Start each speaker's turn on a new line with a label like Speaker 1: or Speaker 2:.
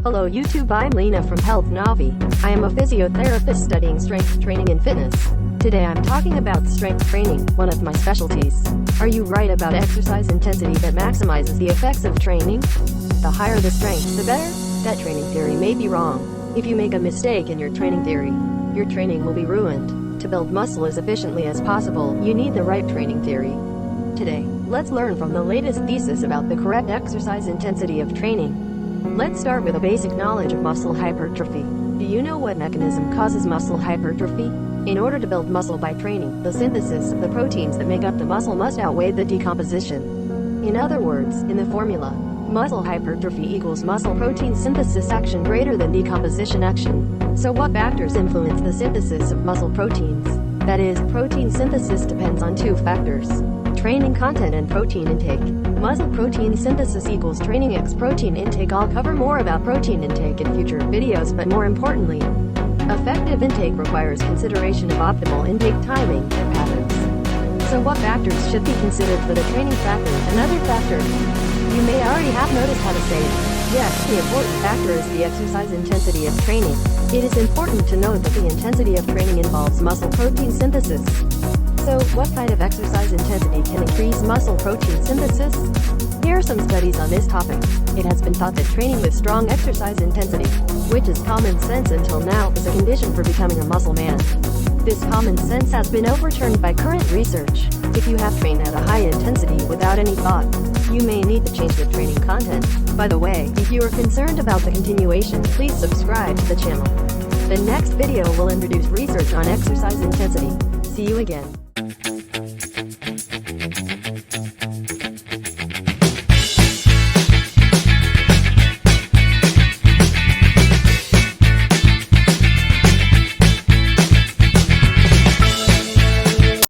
Speaker 1: Hello YouTube, I'm Lena from Health Navi. I am a physiotherapist studying strength training and fitness. Today I'm talking about strength training, one of my specialties. Are you right about exercise intensity that maximizes the effects of training? The higher the strength, the better? That training theory may be wrong. If you make a mistake in your training theory, your training will be ruined. To build muscle as efficiently as possible, you need the right training theory. Today, let's learn from the latest thesis about the correct exercise intensity of training. Let's start with a basic knowledge of muscle hypertrophy. Do you know what mechanism causes muscle hypertrophy? In order to build muscle by training, the synthesis of the proteins that make up the muscle must outweigh the decomposition. In other words, in the formula, muscle hypertrophy equals muscle protein synthesis action greater than decomposition action. So what factors influence the synthesis of muscle proteins? That is, protein synthesis depends on two factors: training content and protein intake. Muscle protein synthesis equals training x protein intake. I'll cover more about protein intake in future videos, but more importantly, effective intake requires consideration of optimal intake timing and patterns. So what factors should be considered for the training factor? Another factor you may already have noticed how to say it. Yes, the important factor is the exercise intensity of training. It is important to note that the intensity of training involves muscle protein synthesis. So, what kind of exercise intensity can increase muscle protein synthesis? Here are some studies on this topic. It has been thought that training with strong exercise intensity, which is common sense until now, is a condition for becoming a muscle man. This common sense has been overturned by current research. If you have trained at a high intensity without any thought, you may need to change the training content. By the way, if you are concerned about the continuation, please subscribe to the channel. The next video will introduce research on exercise intensity. See you again.